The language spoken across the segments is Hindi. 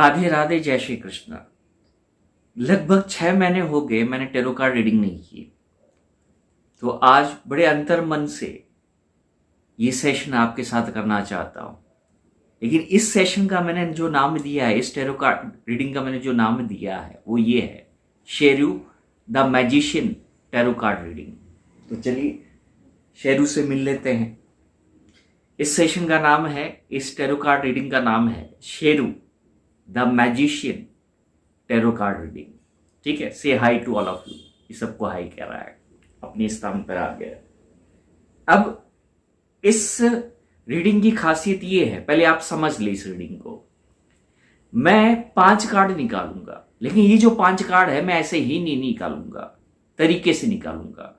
राधे राधे, जय श्री कृष्ण। लगभग 6 महीने हो गए मैंने टेरो कार्ड रीडिंग नहीं की, तो आज बड़े अंतर मन से ये सेशन आपके साथ करना चाहता हूं। लेकिन इस सेशन का मैंने जो नाम दिया है, इस टेरो कार्ड रीडिंग का मैंने जो नाम दिया है वो ये है, Sheru the magician tarot card reading. तो चलिए शेरू से मिल लेते हैं। इस सेशन का नाम है, इस टेरो कार्ड रीडिंग का नाम है Sheru the magician tarot card reading. ठीक है, से hi to all of you. ये सबको हाई कह रहा है, अपने स्थान पर आ गया। अब इस रीडिंग की खासियत ये है, पहले आप समझ ले इस रीडिंग को। मैं 5 कार्ड निकालूंगा, लेकिन ये जो 5 कार्ड है मैं ऐसे ही नहीं निकालूंगा, तरीके से निकालूंगा।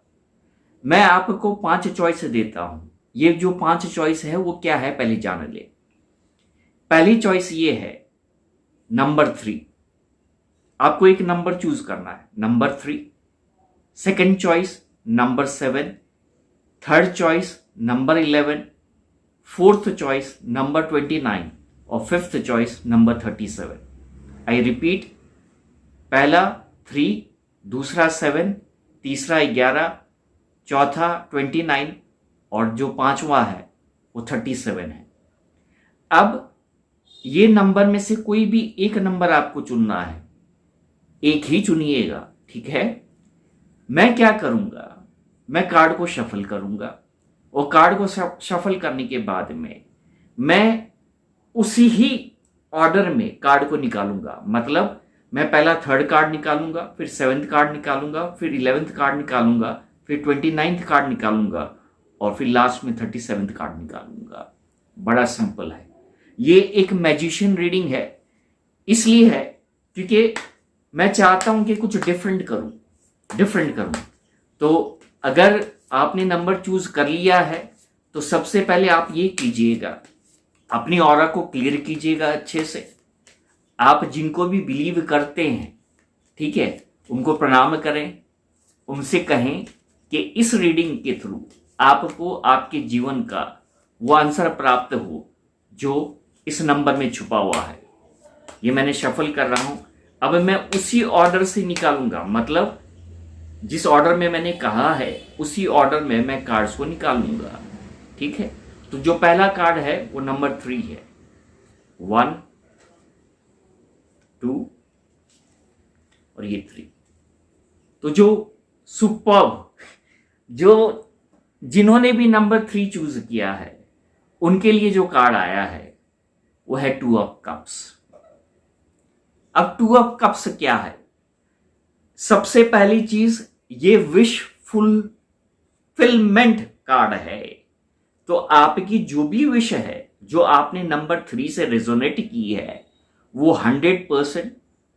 मैं आपको 5 चॉइस देता हूं। ये जो 5 चॉइस है वो क्या है, पहले जान ले। पहली चॉइस ये है नंबर 3। आपको एक नंबर चूज करना है, number 3। Second choice number 7। Third choice number 11। Fourth choice number 29 और fifth choice number 37। I repeat, पहला 3, दूसरा 7, तीसरा 11, चौथा 29 और जो पांचवा है वो 37 है। अब ये नंबर में से कोई भी एक नंबर आपको चुनना है, एक ही चुनिएगा, ठीक है। मैं क्या करूंगा, मैं कार्ड को शफल करूंगा और कार्ड को शफल करने के बाद में मैं उसी ही ऑर्डर में कार्ड को निकालूंगा। मतलब मैं पहला 3rd कार्ड निकालूंगा, फिर 7th कार्ड निकालूंगा, फिर 11th कार्ड निकालूंगा, फिर 29th कार्ड निकालूंगा और फिर लास्ट में 37th कार्ड निकालूंगा। बड़ा सिंपल है। ये एक मैजिशियन रीडिंग है, इसलिए है क्योंकि मैं चाहता हूं कि कुछ डिफरेंट करूं। तो अगर आपने नंबर चूज कर लिया है तो सबसे पहले आप ये कीजिएगा, अपनी ऑरा को क्लियर कीजिएगा अच्छे से। आप जिनको भी बिलीव करते हैं, ठीक है, उनको प्रणाम करें, उनसे कहें कि इस रीडिंग के थ्रू आपको आपके जीवन का वो आंसर प्राप्त हो जो इस नंबर में छुपा हुआ है। ये मैंने शफल कर रहा हूं। अब मैं उसी ऑर्डर से निकालूंगा, मतलब जिस ऑर्डर में मैंने कहा है उसी ऑर्डर में मैं कार्ड्स को निकालूंगा, ठीक है। तो जो पहला कार्ड है वो नंबर 3 है, 1, 2 और ये 3। तो जो सुपर्ब, जो जिन्होंने भी नंबर 3 चूज किया है उनके लिए जो कार्ड आया है वो है 2 ऑफ कप्स। अब 2 ऑफ कप्स क्या है? सबसे पहली चीज, ये विश फुलफिलमेंट कार्ड है। तो आपकी जो भी विश है, जो आपने नंबर 3 से रेजोनेट की है, वो 100%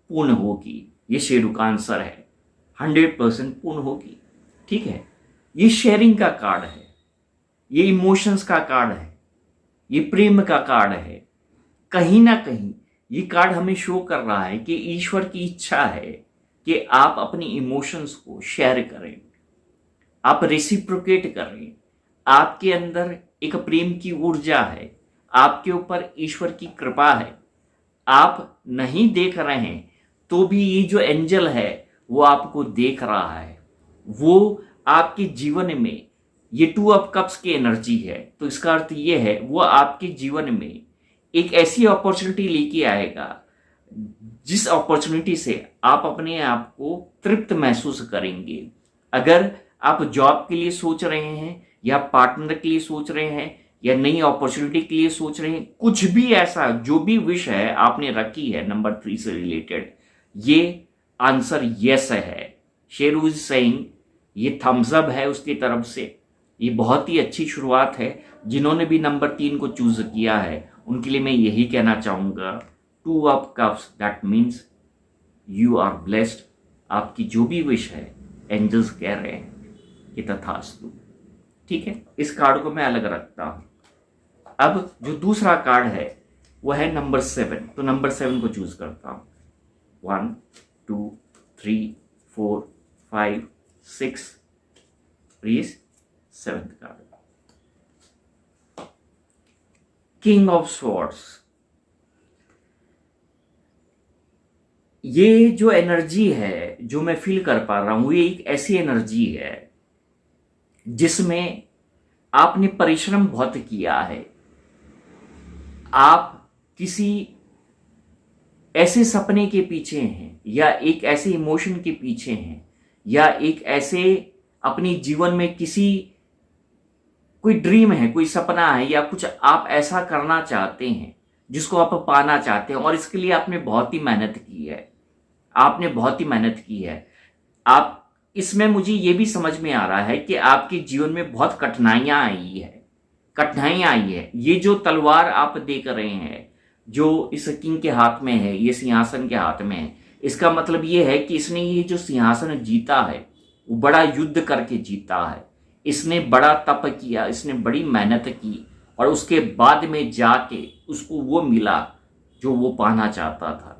पूर्ण होगी। ये शेरू का आंसर है, 100% पूर्ण होगी, ठीक है। ये शेयरिंग का कार्ड है, ये इमोशंस का कार्ड है, ये प्रेम का कार्ड है। कहीं ना कहीं ये कार्ड हमें शो कर रहा है कि ईश्वर की इच्छा है कि आप अपनी इमोशंस को शेयर करें, आप रेसिप्रोकेट करें। आपके अंदर एक प्रेम की ऊर्जा है, आपके ऊपर ईश्वर की कृपा है। आप नहीं देख रहे हैं तो भी ये जो एंजल है वो आपको देख रहा है। वो आपके जीवन में ये 2 ऑफ कप्स की एनर्जी है। तो इसका अर्थ ये है वो आपके जीवन में एक ऐसी अपॉर्चुनिटी लेके आएगा जिस अपॉर्चुनिटी से आप अपने आप को तृप्त महसूस करेंगे। अगर आप जॉब के लिए सोच रहे हैं या पार्टनर के लिए सोच रहे हैं या नई अपॉर्चुनिटी के लिए सोच रहे हैं, कुछ भी ऐसा जो भी विश है आपने रखी है नंबर 3 से रिलेटेड, ये आंसर यस है। शेरू इज सेइंग, ये थम्स अप है उसकी तरफ से। ये बहुत ही अच्छी शुरुआत है। जिन्होंने भी नंबर 3 को चूज किया है उनके लिए मैं यही कहना चाहूंगा, 2 of cups, that means you are blessed. आपकी जो भी विश है एंजल्स कह रहे हैं कि तथास्तु, ठीक है। इस कार्ड को मैं अलग रखता हूं। अब जो दूसरा कार्ड है वो है नंबर 7। तो नंबर 7 को चूज करता हूं। 1, 2, 3, 4, 5, 6, please 7th card, king of swords. ये जो एनर्जी है जो मैं फील कर पा रहा हूं, ये एक ऐसी एनर्जी है जिसमें आपने परिश्रम बहुत किया है। आप किसी ऐसे सपने के पीछे हैं, या एक ऐसे इमोशन के पीछे हैं, या एक ऐसे अपनी जीवन में कोई ड्रीम है, कोई सपना है, या कुछ आप ऐसा करना चाहते हैं जिसको आप पाना चाहते हैं, और इसके लिए आपने बहुत ही मेहनत की है। आपने बहुत ही मेहनत की है। आप इसमें मुझे ये भी समझ में आ रहा है कि आपके जीवन में बहुत कठिनाइयां आई है। ये जो तलवार आप देख रहे हैं, जो इस किंग के हाथ में है, ये सिंहासन के हाथ में है, इसका मतलब ये है कि इसने ये जो सिंहासन जीता है वो बड़ा युद्ध करके जीता है। इसने बड़ा तप किया, इसने बड़ी मेहनत की, और उसके बाद में जाके उसको वो मिला जो वो पाना चाहता था।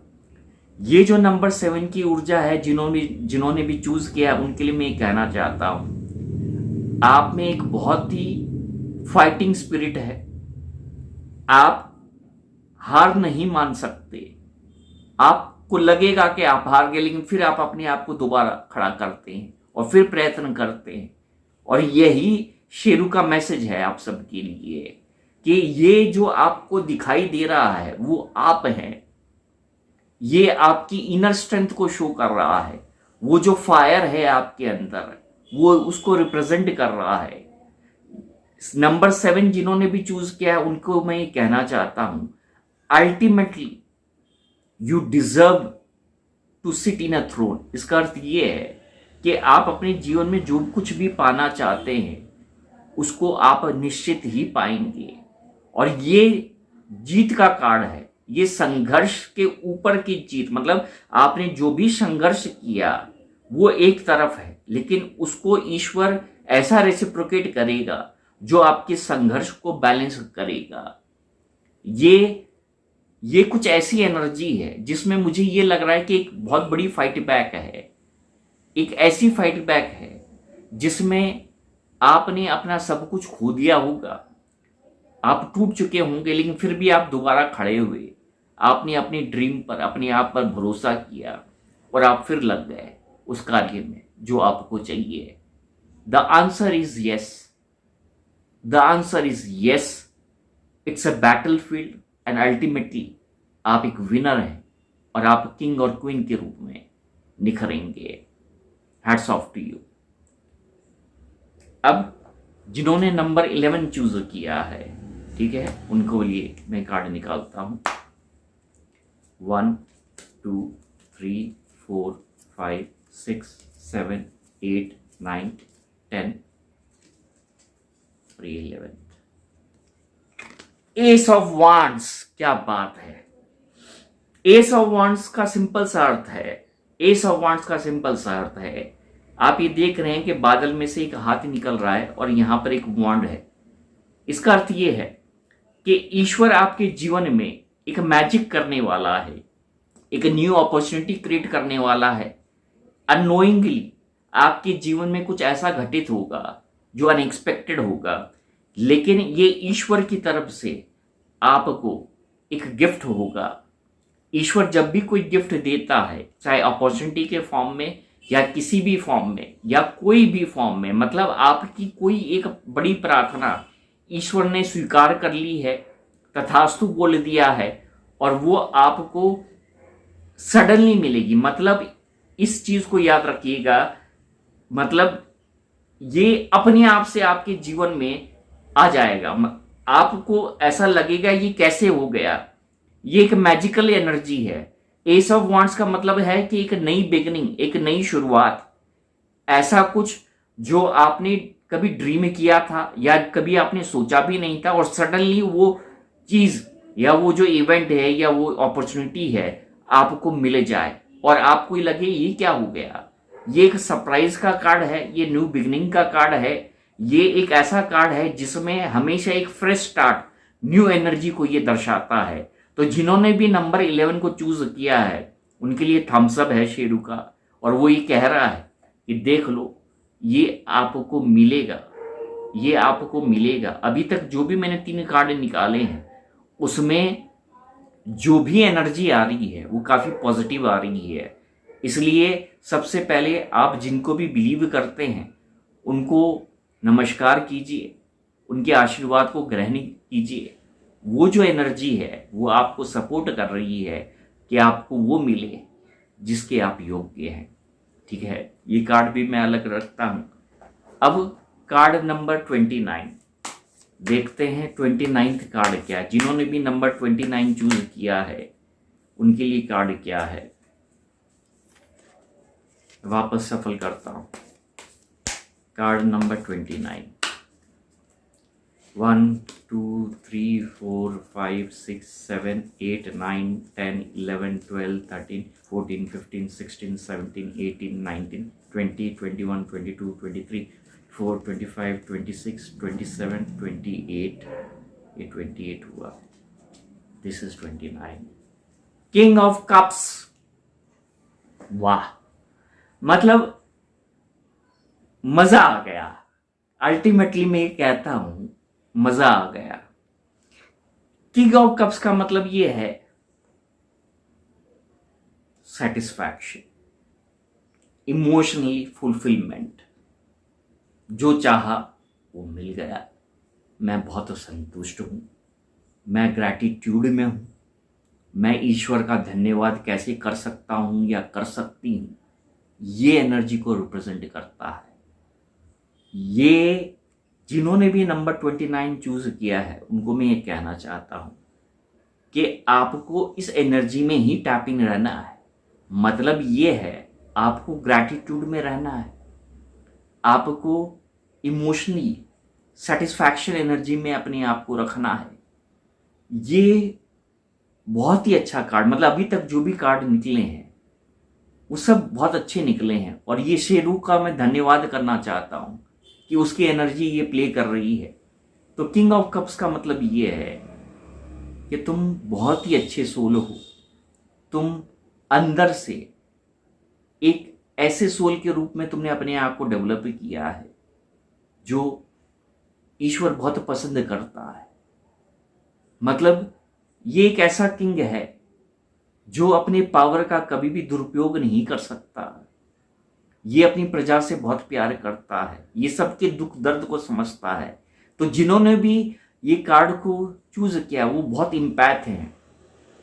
ये जो नंबर 7 की ऊर्जा है, जिन्होंने भी चूज किया उनके लिए मैं कहना चाहता हूं, आप में एक बहुत ही फाइटिंग स्पिरिट है। आप हार नहीं मान सकते। आपको लगेगा कि आप हार गए, लेकिन फिर आप अपने आप को दोबारा खड़ा करते हैं और फिर प्रयत्न करते हैं। और यही शेरू का मैसेज है आप सबके लिए कि ये जो आपको दिखाई दे रहा है वो आप हैं। ये आपकी इनर स्ट्रेंथ को शो कर रहा है। वो जो फायर है आपके अंदर, वो उसको रिप्रेजेंट कर रहा है। नंबर 7 जिन्होंने भी चूज किया है उनको मैं ये कहना चाहता हूं, ultimately you deserve to sit in a throne. इसका अर्थ ये है कि आप अपने जीवन में जो कुछ भी पाना चाहते हैं उसको आप निश्चित ही पाएंगे। और ये जीत का कार्ड है, ये संघर्ष के ऊपर की जीत। मतलब आपने जो भी संघर्ष किया वो एक तरफ है, लेकिन उसको ईश्वर ऐसा रेसिप्रोकेट करेगा जो आपके संघर्ष को बैलेंस करेगा। ये कुछ ऐसी एनर्जी है जिसमें मुझे ये लग रहा है कि एक बहुत बड़ी फाइट बैक है। एक ऐसी फाइट बैक है जिसमें आपने अपना सब कुछ खो दिया होगा, आप टूट चुके होंगे, लेकिन फिर भी आप दोबारा खड़े हुए। आपने अपनी ड्रीम पर, अपने आप पर भरोसा किया और आप फिर लग गए उस कार्य में जो आपको चाहिए। The answer is yes. The answer is yes. It's a battle field and ultimately आप एक विनर हैं और आप किंग और क्वीन के रूप में निखरेंगे। Hats off to you. अब जिन्होंने नंबर 11 चूज किया है, ठीक है, उनको लिए मैं कार्ड निकालता हूं। 1 2 3 4 5 6 7 8 9 10 और 11। एस ऑफ वांड्स, क्या बात है। एस ऑफ वांड्स का सिंपल सा अर्थ है, एस ऑफ वांड्स का सिंपल सा अर्थ है, आप ये देख रहे हैं कि बादल में से एक हाथ निकल रहा है और यहां पर एक वांड है। इसका अर्थ ये है कि ईश्वर आपके जीवन में एक मैजिक करने वाला है, एक न्यू अपॉर्चुनिटी क्रिएट करने वाला है। अननोइंगली आपके जीवन में कुछ ऐसा घटित होगा जो अनएक्सपेक्टेड होगा, लेकिन ये ईश्वर की तरफ से आपको एक गिफ्ट होगा। ईश्वर जब भी कोई गिफ्ट देता है, चाहे अपॉर्चुनिटी के फॉर्म में या किसी भी फॉर्म में या कोई भी फॉर्म में, मतलब आपकी कोई एक बड़ी प्रार्थना ईश्वर ने स्वीकार कर ली है, तथास्तु बोल दिया है, और वो आपको सडनली मिलेगी। मतलब इस चीज को याद रखिएगा, मतलब ये अपने आप से आपके जीवन में आ जाएगा। आपको ऐसा लगेगा ये कैसे हो गया। ये एक मैजिकल एनर्जी है। एस ऑफ वांड्स का मतलब है कि एक नई बिगनिंग, एक नई शुरुआत, ऐसा कुछ जो आपने कभी ड्रीम किया था या कभी आपने सोचा भी नहीं था, और सडनली वो चीज या वो जो इवेंट है या वो अपॉर्चुनिटी है आपको मिल जाए और आपको लगे ये क्या हो गया। ये एक सरप्राइज का कार्ड है, ये न्यू बिगनिंग का कार्ड है। ये एक ऐसा कार्ड है जिसमें हमेशा एक फ्रेश स्टार्ट, न्यू एनर्जी को ये दर्शाता है। तो जिन्होंने भी नंबर 11 को चूज किया है उनके लिए थम्स अप है शेरू का, और वो ये कह रहा है कि देख लो ये आपको मिलेगा, ये आपको मिलेगा। अभी तक जो भी मैंने 3 कार्ड निकाले हैं उसमें जो भी एनर्जी आ रही है वो काफ़ी पॉजिटिव आ रही है। इसलिए सबसे पहले आप जिनको भी बिलीव करते हैं उनको नमस्कार कीजिए, उनके आशीर्वाद को ग्रहण कीजिए। वो जो एनर्जी है वो आपको सपोर्ट कर रही है कि आपको वो मिले जिसके आप योग्य हैं। ठीक है, ये कार्ड भी मैं अलग रखता हूं। अब कार्ड नंबर 29 देखते हैं। 29th कार्ड क्या है, जिन्होंने भी नंबर 29 चूज किया है उनके लिए कार्ड क्या है। वापस सफल करता हूं। कार्ड नंबर 29, 1 2 3 4 5 6 7 8 9 10 11 12 13 14 15 16 17 18 19 20 21 22 23 4 25 26 27 28, ये 28 हुआ। This is 29, king of cups. वाह, मतलब मजा आ गया। अल्टीमेटली मैं ये कहता हूं मजा आ गया। किंग ऑफ कप्स का मतलब ये है सेटिस्फैक्शन, इमोशनली फुलफिलमेंट। जो चाहा वो मिल गया। मैं बहुत संतुष्ट हूं, मैं ग्रैटिट्यूड में हूं। मैं ईश्वर का धन्यवाद कैसे कर सकता हूं या कर सकती हूं, ये एनर्जी को रिप्रेजेंट करता है। ये जिन्होंने भी नंबर 29 चूज किया है उनको मैं ये कहना चाहता हूं कि आपको इस एनर्जी में ही टैपिंग रहना है। मतलब ये है आपको ग्रैटिट्यूड में रहना है, आपको इमोशनली सेटिस्फैक्शन एनर्जी में अपने आप को रखना है। ये बहुत ही अच्छा कार्ड, मतलब अभी तक जो भी कार्ड निकले हैं वो सब बहुत अच्छे निकले हैं। और ये शेरू का मैं धन्यवाद करना चाहता हूं कि उसकी एनर्जी ये प्ले कर रही है। तो किंग ऑफ कप्स का मतलब ये है कि तुम बहुत ही अच्छे सोल हो। तुम अंदर से एक ऐसे सोल के रूप में तुमने अपने आप को डेवलप किया है जो ईश्वर बहुत पसंद करता है। मतलब ये एक ऐसा किंग है जो अपने पावर का कभी भी दुरुपयोग नहीं कर सकता। ये अपनी प्रजा से बहुत प्यार करता है, ये सबके दुख दर्द को समझता है। तो जिन्होंने भी ये कार्ड को चूज किया वो बहुत इम्पैथ हैं।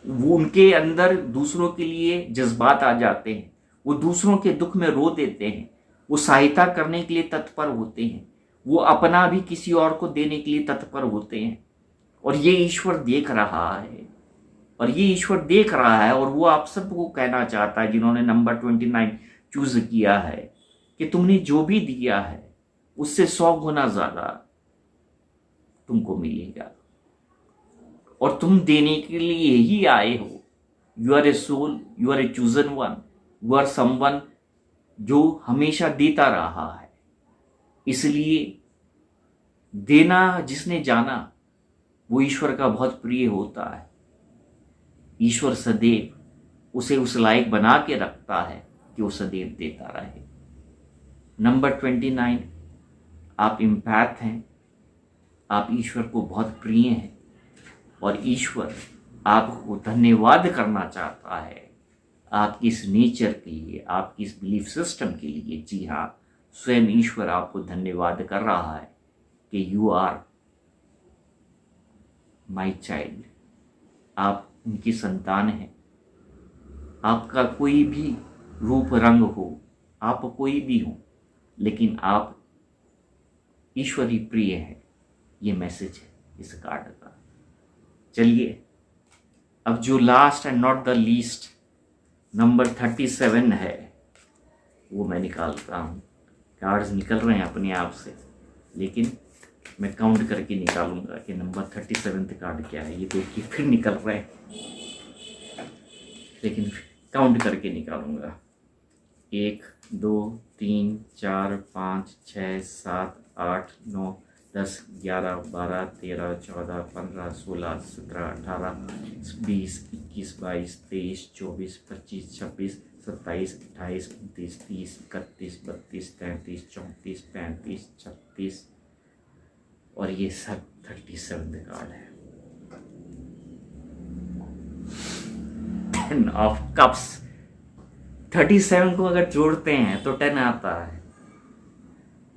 वो उनके अंदर दूसरों के लिए जज्बात आ जाते हैं, वो दूसरों के दुख में रो देते हैं, वो सहायता करने के लिए तत्पर होते हैं, वो अपना भी किसी और को देने के लिए तत्पर होते हैं। और ये ईश्वर देख रहा है, और ये ईश्वर देख रहा है और वो आप सबको कहना चाहता है जिन्होंने नंबर 29 चूज किया है कि तुमने जो भी दिया है उससे 100 गुना ज्यादा तुमको मिलेगा। और तुम देने के लिए ही आए हो। You are a soul, you are a chosen one, you are someone जो हमेशा देता रहा है। इसलिए देना जिसने जाना वो ईश्वर का बहुत प्रिय होता है। ईश्वर सदैव उसे उस लायक बना के रखता है कि वो सदैव देता रहे। नंबर 29, आप इम्पैथ हैं, आप ईश्वर को बहुत प्रिय हैं और ईश्वर आपको धन्यवाद करना चाहता है आपकी इस नेचर के लिए, आपकी इस बिलीफ सिस्टम के लिए। जी हाँ, स्वयं ईश्वर आपको धन्यवाद कर रहा है कि यू आर माई चाइल्ड। आप उनकी संतान हैं। आपका कोई भी रूप रंग हो, आप कोई भी हो, लेकिन आप ईश्वरी प्रिय हैं। ये मैसेज है इस कार्ड का। चलिए अब जो last and not the least number 37 है वो मैं निकालता हूँ। कार्ड्स निकल रहे हैं अपने आप से, लेकिन मैं काउंट करके निकालूंगा कि नंबर 37 कार्ड क्या है। ये देखिए फिर निकल रहे हैं, लेकिन काउंट करके निकालूंगा। 1 2 3 4 5 6 7 8 9 10 11 12 13 14 15 16 17 18 20 21 22 23 24 25 26 27 28 29 30 31 32 33 34 35 36 और ये सब 37 कार्ड है। 10 ऑफ कप्स। 37 को अगर जोड़ते हैं तो 10 आता है,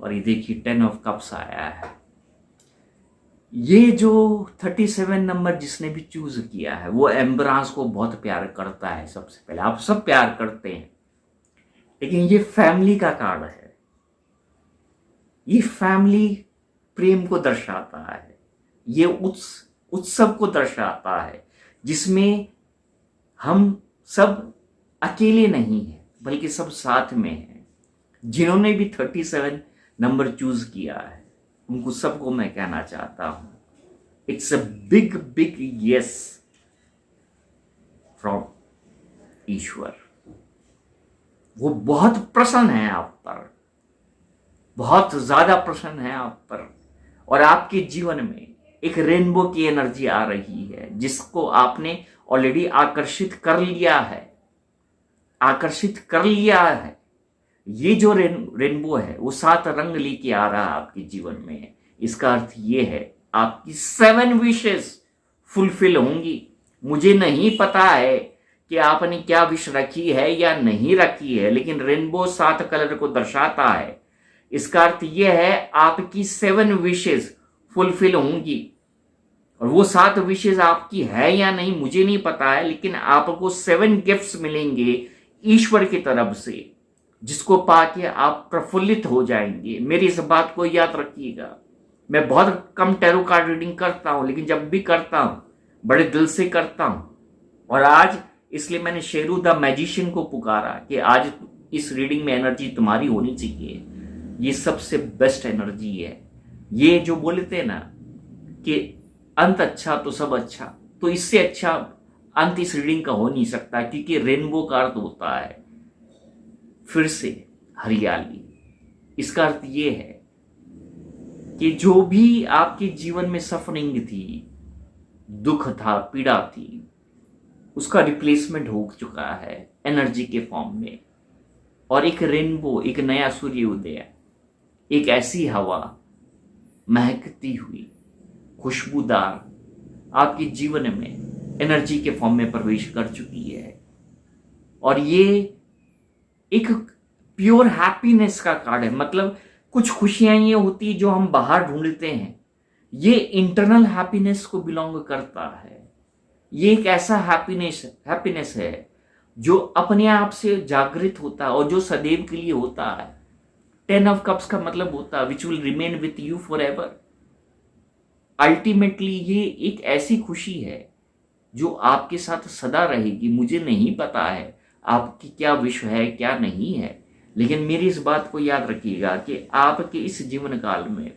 और ये देखिए 10 ऑफ कप्स आया है। ये जो 37 नंबर जिसने भी चूज किया है वो एम्ब्रास को बहुत प्यार करता है। सबसे पहले आप सब प्यार करते हैं, लेकिन ये फैमिली का कार्ड है। ये फैमिली प्रेम को दर्शाता है, ये उत्सव को दर्शाता है, जिसमें हम सब अकेले नहीं हैं बल्कि सब साथ में हैं। जिन्होंने भी 37 नंबर चूज किया है उनको सबको मैं कहना चाहता हूं, it's a big big yes from ईश्वर। वो बहुत प्रसन्न है आप पर, बहुत ज्यादा प्रसन्न है आप पर, और आपके जीवन में एक रेनबो की एनर्जी आ रही है जिसको आपने ऑलरेडी आकर्षित कर लिया है। ये जो रेनबो है वो 7 रंग लेके आ रहा है आपके जीवन में। इसका अर्थ ये है आपकी 7 विशेस फुलफिल होंगी। मुझे नहीं पता है कि आपने क्या विश रखी है या नहीं रखी है, लेकिन रेनबो 7 कलर को दर्शाता है। इसका अर्थ यह है आपकी 7 विशेस फुलफिल होंगी, और वो 7 विशेस आपकी है या नहीं मुझे नहीं पता है, लेकिन आपको 7 गिफ्ट्स मिलेंगे ईश्वर की तरफ से, जिसको पाके आप प्रफुल्लित हो जाएंगे। मेरी इस बात को याद रखिएगा। मैं बहुत कम टैरो कार्ड रीडिंग करता हूं, लेकिन जब भी करता हूं बड़े दिल से करता हूं, और आज इसलिए मैंने शेरू द मैजिशियन को पुकारा कि आज इस रीडिंग में एनर्जी तुम्हारी होनी चाहिए। ये सबसे बेस्ट एनर्जी है। ये जो बोलते हैं ना कि अंत अच्छा तो सब अच्छा, तो इससे अच्छा अंत इस रीडिंग का हो नहीं सकता, क्योंकि रेनबो का अर्थ होता है फिर से हरियाली। इसका अर्थ ये है कि जो भी आपके जीवन में सफरिंग थी, दुख था, पीड़ा थी, उसका रिप्लेसमेंट हो चुका है एनर्जी के फॉर्म में। और एक रेनबो, एक नया सूर्य उदय, एक ऐसी हवा महकती हुई खुशबूदार आपके जीवन में एनर्जी के फॉर्म में प्रवेश कर चुकी है। और ये एक प्योर हैप्पीनेस का कार्ड है। मतलब कुछ खुशियां ये होती जो हम बाहर ढूंढते हैं, ये इंटरनल हैप्पीनेस को बिलोंग करता है। ये एक ऐसा हैप्पीनेस है जो अपने आप से जागृत होता है और जो सदैव के लिए होता है। 10 ऑफ कप्स का मतलब होता है which will remain with you for ever. Ultimately ये एक ऐसी खुशी है जो आपके साथ सदा रहेगी। मुझे नहीं पता है आपकी क्या विश है क्या नहीं है, लेकिन मेरी इस बात को याद रखिएगा कि आपके इस जीवन काल में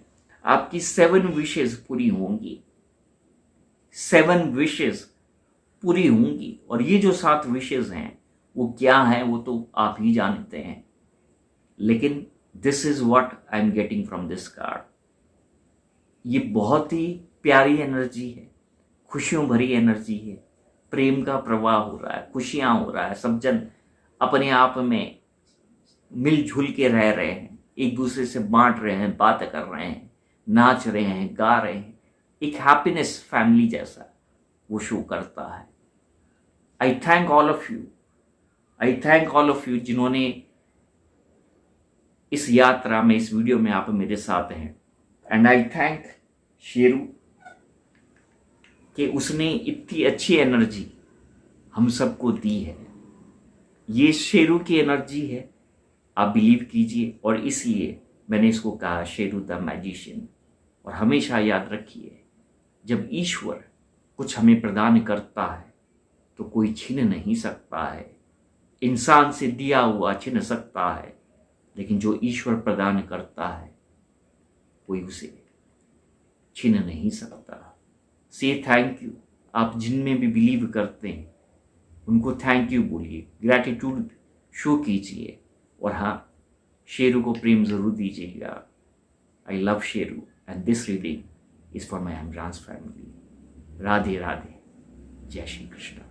आपकी 7 विशेस पूरी होंगी। 7 विशेस पूरी होंगी, और ये जो 7 विशेस हैं वो क्या है वो तो आप ही जानते हैं, लेकिन this is what I am getting from this card. ये बहुत ही प्यारी एनर्जी है, खुशियों भरी एनर्जी है, प्रेम का प्रवाह हो रहा है, खुशियां हो रहा है, सब जन अपने आप में मिलजुल के रह रहे हैं, एक दूसरे से बांट रहे हैं, बात कर रहे हैं, नाच रहे हैं, गा रहे हैं। एक हैप्पीनेस फैमिली जैसा वो शो करता है। आई थैंक ऑल ऑफ यू जिन्होंने इस यात्रा में, इस वीडियो में आप मेरे साथ हैं। एंड आई थैंक शेरू कि उसने इतनी अच्छी एनर्जी हम सबको दी है। ये शेरू की एनर्जी है, आप बिलीव कीजिए, और इसलिए मैंने इसको कहा शेरू द मैजिशियन। और हमेशा याद रखिए, जब ईश्वर कुछ हमें प्रदान करता है तो कोई छीन नहीं सकता है। इंसान से दिया हुआ छीन सकता है, लेकिन जो ईश्वर प्रदान करता है कोई उसे छीन नहीं सकता। से थैंक यू। आप जिनमें भी बिलीव करते हैं उनको थैंक यू बोलिए, ग्रैटिट्यूड शो कीजिए, और हाँ, शेरू को प्रेम जरूर दीजिएगा। I love Sheru and this reading is for my embrace family. Radhe Radhe, जय श्री कृष्ण।